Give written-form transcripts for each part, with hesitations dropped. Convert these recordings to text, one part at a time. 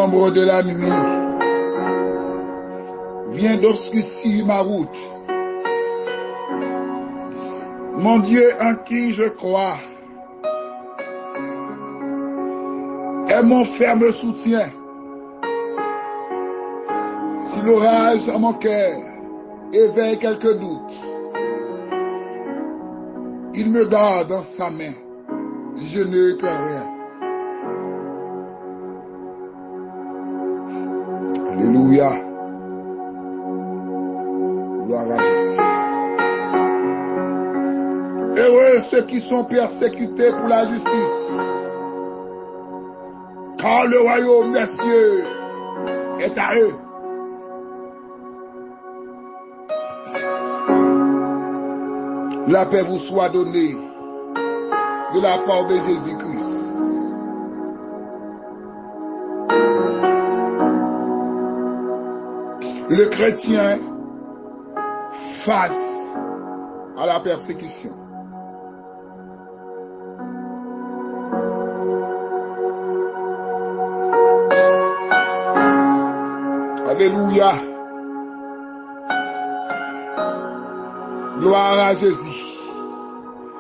l'ombre de la nuit vient d'obscurcir ma route. Mon Dieu en qui je crois est mon ferme soutien. Si l'orage en mon cœur éveille quelques doutes, il me garde dans sa main. Je ne crains rien. Alléluia. Gloire à Jésus. Heureux ceux qui sont persécutés pour la justice, car le royaume des cieux est à eux. La paix vous soit donnée de la part de Jésus-Christ. Le chrétien face à la persécution. Alléluia. Gloire à Jésus.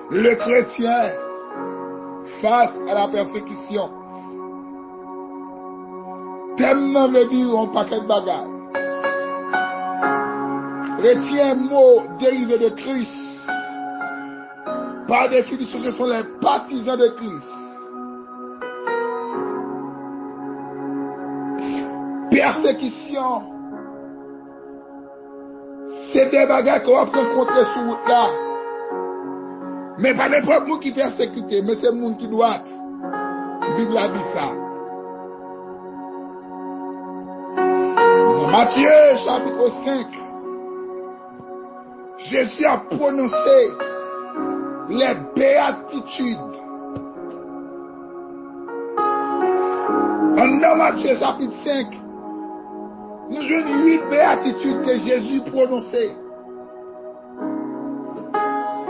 Le chrétien face à la persécution. Tellement veut dire un paquet de bagages. Chrétien, mot dérivé de Christ. Par définition, ce sont les partisans de Christ. Persécution, c'est des bagages qu'on va rencontrer sur route là. Mais pas n'importe qui persécuté, mais c'est le monde qui doit. La Bible a dit ça. Dans Matthieu chapitre 5, Jésus a prononcé les béatitudes. Dans Matthieu chapitre 5, nous avons 8 béatitudes que Jésus prononçait.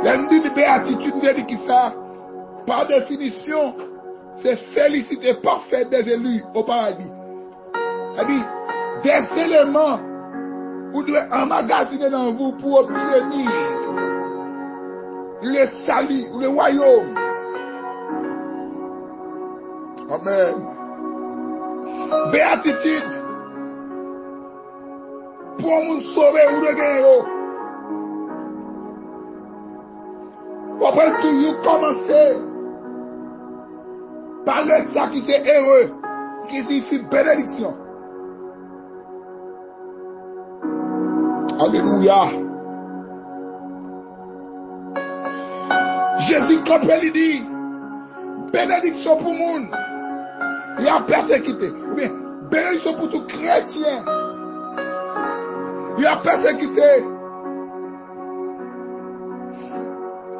L'un dit béatitude, nous dit qui ça? Par définition, c'est félicité parfaite des élus au paradis. C'est-à-dire, des éléments vous devez emmagasiner dans vous pour obtenir le salut, le royaume. Amen. Béatitude. Pour nous sauver ou de gagner. Vous pouvez toujours commencer par le ça qui c'est heureux, qui signifie bénédiction. Alléluia. Jésus campé lui dit, bénédiction pour le monde. Il a persécuté. Ou bien, bénédiction pour tout chrétien. Il a persécuté.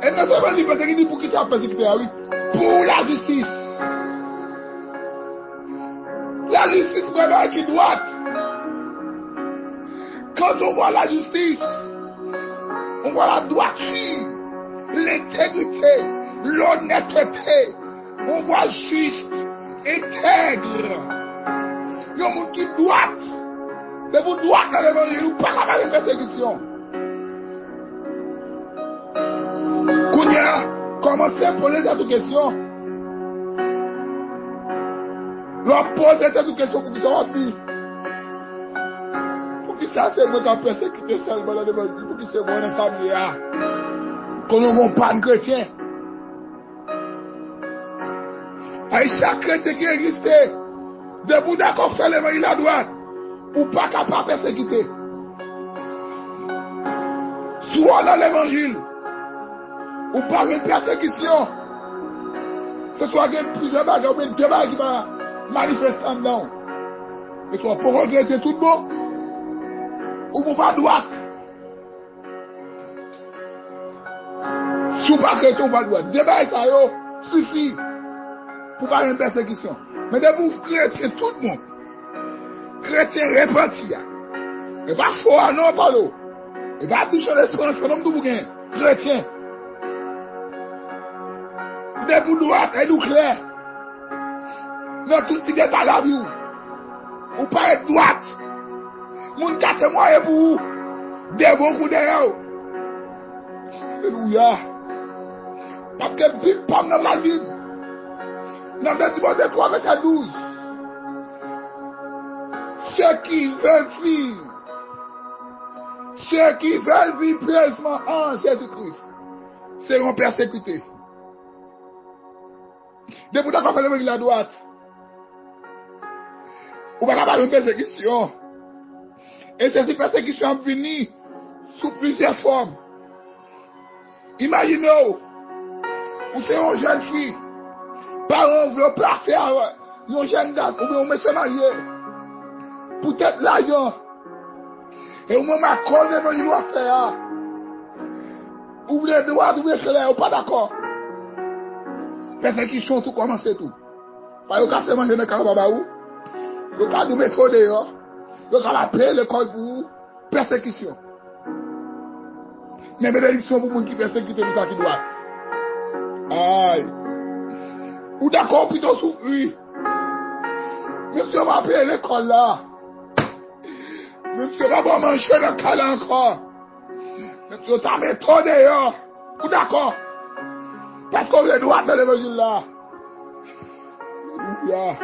Et non seulement il persécuté pour qui ça a persécuté, oui. Pour la justice. La justice vraiment qui doit. Quand on voit la justice, on voit la droiture, l'intégrité, l'honnêteté. On voit juste, intègre. Il y a un monde qui doit. Mais vous doit dans l'évangile, ou pas avoir de persécution. Kounia, commencez à poser cette question. Leur poser cette question pour qu'ils soient dit. Pour qu'ils sachent que vous avez persécuté seulement dans l'évangile, pour qu'ils se voient dans sa vie. Qu'on ne voit pas de chrétien. Et chaque chrétien qui existait, debout d'accord faire l'évangile à droite, ou pas capable de persécuter. Soit dans l'évangile, ou par une persécution. Ce soit plusieurs bagages, ou bien deux bagages qui vont manifester en dedans. Et soit pour regretter tout le monde, ou pour pas droite. Si vous ne pas chrétien, ou pas droite. Deux bagages, ça suffit pour pas une persécution. Mais de vous chrétien, tout le monde. Chrétien réparti. Et pas fort, non, pas l'eau. Et pas toucher l'espérance, comme tout le monde. Chrétien. Des bouts droits, et nous clairs. Dans tout petit détail la vie. Ou pas être droite. Moun ka témoigner pour vous. Devant vous derrière. Alléluia. Parce que Bible parle dans la Bible. Dans le Timothée 3, verset 12. Ceux qui veulent vivre pieusement en Jésus-Christ seront persécutés. Depuis qu'on fait l'évangile à droite, on va avoir une persécution. Et ces persécutions viennent sous plusieurs formes. Imaginez-vous, vous êtes une jeune fille, parents veulent placer une jeune dame, ou bien on met se marier, peut-être l'argent, et au moment où on a l'évangile à faire, vous voulez droit, vous voulez faire, vous pas d'accord. Persécution, tout commence tout. Parce que vous avez manger dans le calabaou, vous avez nous mettre dehors, vous avez appelé l'école pour vous, persécution. Mais bénédiction pour les gens qui persécutent pour ça qui doit. Aïe. Ou d'accord, plutôt souffrir. Même si on va appeler l'école là. Même si on va pas manger dans le calme encore. Même si on t'a mis trop dehors. Ou d'accord. Parce qu'on est droit dans l'évangile là. Alléluia.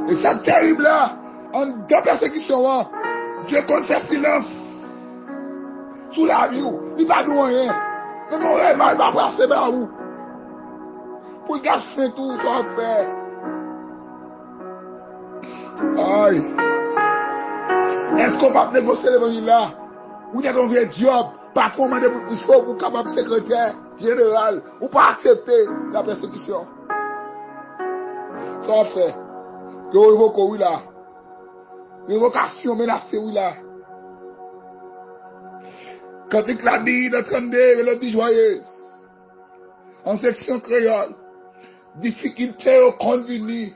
Et c'est terrible là. En deux persécutions, Dieu compte faire silence. Sous la vie, il va nous rien. Mais mon rêve, il va passer par vous. Pour gâcher tout, ça fait. Aïe. Est-ce qu'on va négocier l'évangile là? Ou bien on vient job, patron m'a demandé pour chaud, pour capable secrétaire général, ou pas accepter la persécution. Ça fait. Que vous évoquez, oui là. L'évocation menacée, oui là. Quand il l'a dit de 32, il a dit joyeuse. En section créole, difficulté au convenu.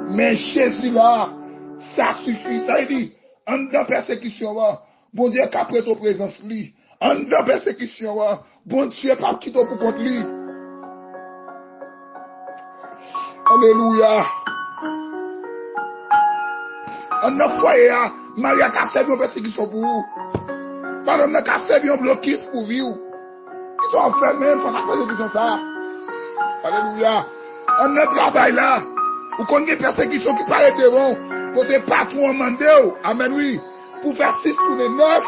Mais Jésus là, ça suffit. Ça dit, en dans persécution, bon Dieu qu'après ton présence lui. En dans persécution, bon Dieu pas quitter pour contre lui. Alléluia. En dans foyer, Maria a servi en persécution pour vous. Madame a servi en blocus pour vous. Ils sont enfermés pour la persécution ça. Alléluia. En notre travail là, vous connaissez des persécutions qui paraissent devant, pour des patrons mandés, amen oui, pour faire 6 tournées 9,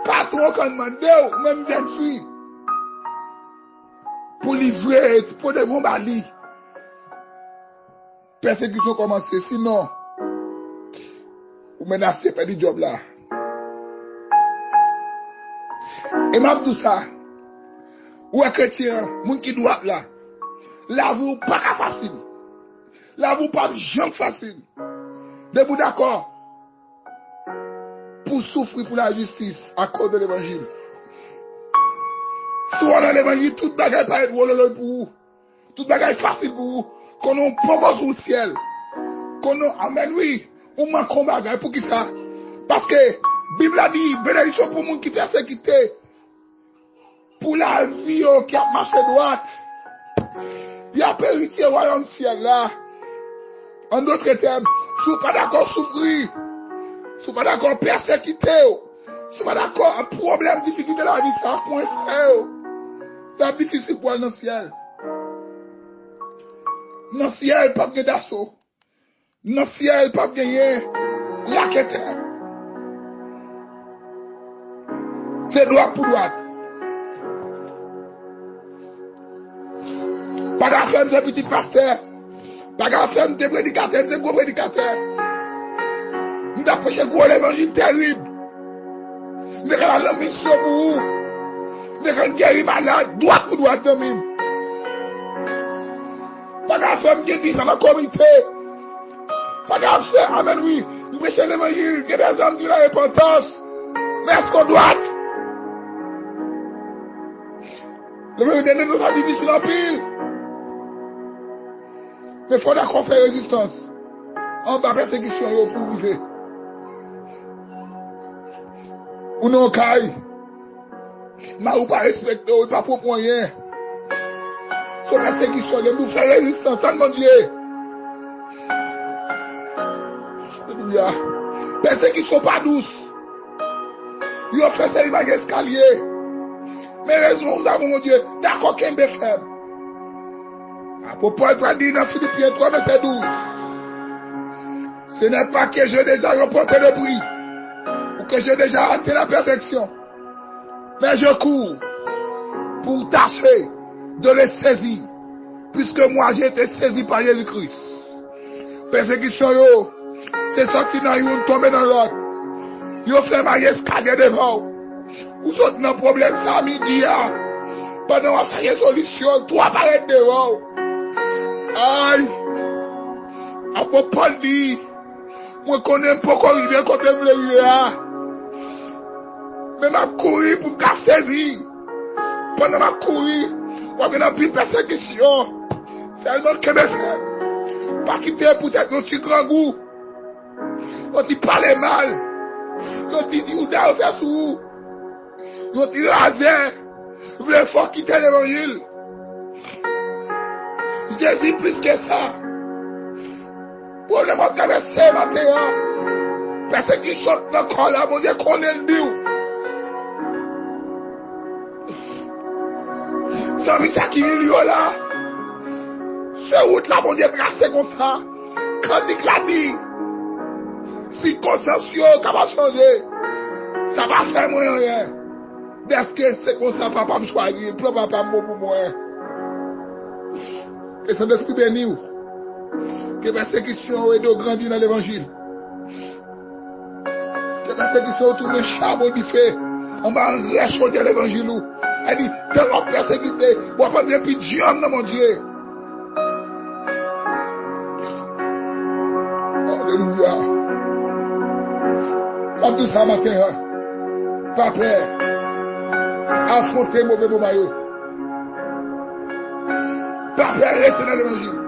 patrons qui mandé, même bien fille, pour livrer, pour des bons balis. Persécution commence, sinon, vous menacez par du job là. Et m'a dit ça, ou un chrétien, moun qui doit là, la vie pas facile. La vie pas jamais facile. Mais vous d'accord pour souffrir pour la justice à cause de l'évangile. Si on a l'évangile, toute bagaille paraît pour vous. Toute bagaille facile pour vous. Qu'on a un progrès au ciel. Qu'on a, amen oui, on manque un bagaille pour qui ça? Parce que la Bible a dit, bénédiction pour les gens qui persécutent. Pour la vie qui a marché droite. Il y a périté au royaume ciel là. En d'autres termes, si vous n'êtes pas d'accord souffrir, si vous n'êtes pas d'accord persécuter, si vous n'êtes pas d'accord un problème, difficulté dans la vie, ça coince. C'est difficile pour aller dans le ciel. Dans le ciel, pas de d'assaut. Dans le ciel, pas de gagner. La quête. C'est droit pour droite. Pas d'affaire de petit pasteur. Pas d'affaire de prédicateur, de gros prédicateur. Nous avons prêché pour l'évangile terrible. Nous avons la mission pour vous. Nous avons guéri malade, droite pour droite. Pas d'affaire de l'église dans la communauté. Pas d'affaire, amen oui. Nous prêchons l'évangile, il y a des hommes de la repentance. Mais est-ce qu'on doit? L'évangile nous a difficile en pile. Mais il faut qu'on fait résistance. En bas, persécution, pour vivre. Ou non, caille. Mais ou pas respecter, ou pas pour rien. Son persécution, nous faire résistance, tant mon Dieu. Alléluia. Persécution pas douce. Ils ont fait ça, il va y escalier. Mais raison, nous avons, mon Dieu, d'accord, qu'un BFM. Apôtre Paul va dire dans Philippiens 3, verset 12. Ce n'est pas que j'ai déjà remporté le prix, ou que j'ai déjà atteint la perfection, mais je cours pour tâcher de les saisir, puisque moi j'ai été saisi par Jésus-Christ. Persécution, c'est sorti dans une, tomber dans l'autre. Yo fait ma escalier devant. Vous autres dans problème ça midi. Pendant que ça y est solution, toi apparaître devant. Aïe. Apôtre Paul dit, moi connais pas qu'on arrive quand je veux arriver. Mais m'a couru pour me saisir. Pendant m'a couru, on a une plus persécution. Seulement que mes frères, pas quitter peut-être un petit grand goût. On dit parler mal. On dit ou d'ailleurs faire sous. On dit raser. Vous voulez faut quitter l'évangile. Jésus plus que ça. Pour le monde traverser matin. Persécution dans le corps là, mon Dieu, qu'on est le Dieu. Sans ça qui vient là. Ce route là, mon Dieu, tracé comme ça. Quand il l'a dit. Si conscience va changer, ça va faire moins rien. Est-ce que c'est comme ça, papa me choisir, le papa me pour moi. Que ça l'esprit béni, que persécution est de grandir dans l'évangile. Que persécution tourne charbon du feu. On va réchauffer l'évangile. Elle dit, tellement persécuté, on va prendre un petit Dieu dans mon Dieu. Alléluia. Comme tout ça matin, pas peur. Affronter mauvais maillot. Pas peur, rester dans l'évangile.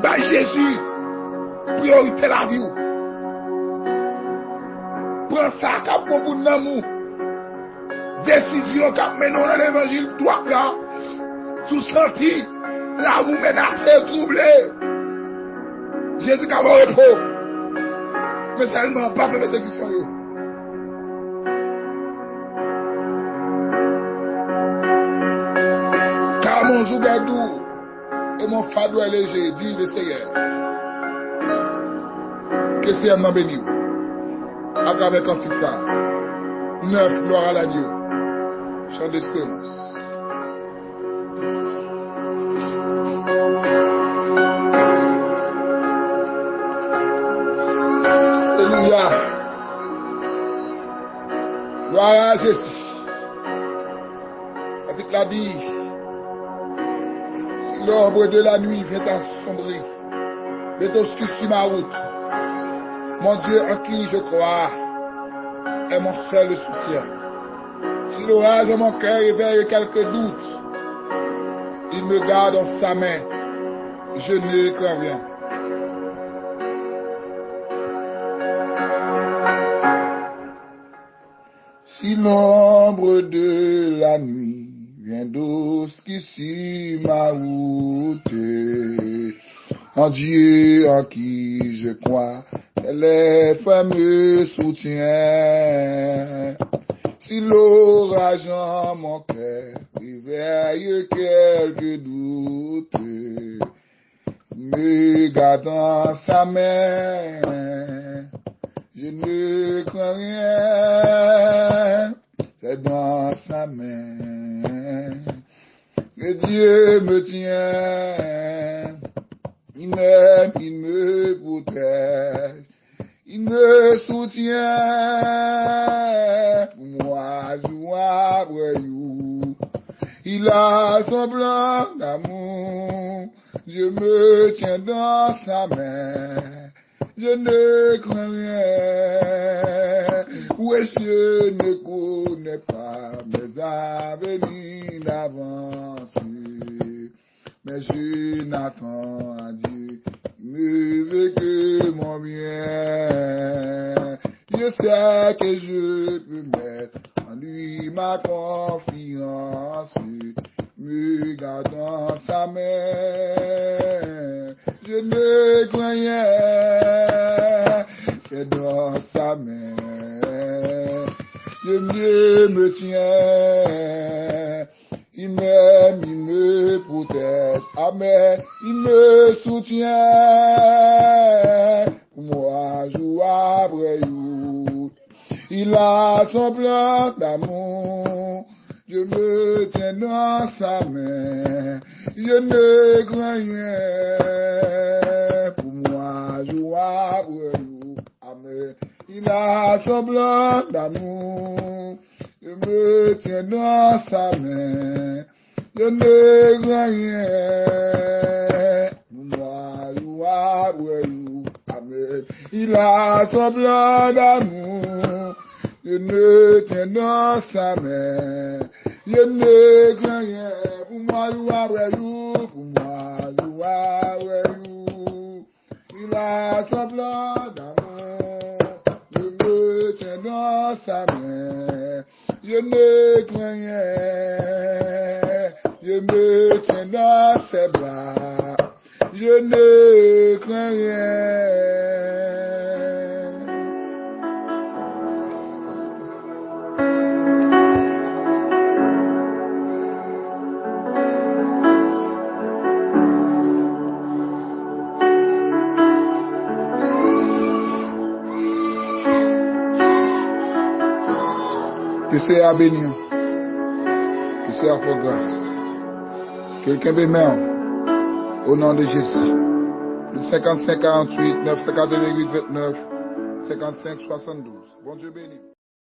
Bah Jésus, priorité la vie. Prends ça comme pour l'amour. Décision qu'a mené dans l'évangile, toi là, sous senti, là vous menacez, troublé. Jésus qui a mon repos. Mais seulement pas de persécution. Car mon joug est doux et mon fardeau est léger, dit le Seigneur. Que le Seigneur m'en bénisse. À travers le cantique ça. 9, gloire à l'agneau. Chant d'espérance. Alléluia. Gloire à Jésus. Avec la dit, si l'ombre de la nuit vient assombrir, vient obscurcir ma route, mon Dieu en qui je crois est mon seul soutien. Si l'orage en mon cœur éveille quelques doutes, il me garde en sa main, je ne crains rien. Si l'ombre de la nuit vient d'obscurcir ma route, en Dieu en qui je crois, les frères me soutient. Si l'orage en mon cœur réveille quelques doutes, me garde dans sa main, je ne crains rien, c'est dans sa main que Dieu me tient. Il m'aime, il me protège, il me soutient. Pour moi, joie, voyou, il a son plan d'amour. Dieu me tient dans sa main, je ne crains rien. Oui, je ne connais pas mes avenirs d'avance, mais je n'attends à Dieu, il me veut que mon bien. Je sais que je peux mettre en lui ma confiance, me garde dans sa main, je ne crains rien. Dieu me tient. Il m'aime, il me protège. Amen. Il me soutient. Moi, joue après you. Il a son plan d'amour. Dieu me tient dans sa main. Je ne crains rien. Pour moi, joue après you. Amen. Il a son plan d'amour. Je me tiens dans sa main. Je ne crains rien. Moi, joue après you. Amen. Il a son plan d'amour. Je me tiens dans sa main. Je ne crains rien. Pour moi, joue après you. Pour moi, joue après you. Il a son plan d'amour. Je me tiens dans sa main. Je ne crains rien. Je me tiens dans ses bras. Je ne crains rien. Que c'est à bénir. Que c'est à faire grâce. Quelqu'un bénir. Au nom de Jésus. Le 55 48 9 58 29 55 72. Bon Dieu béni.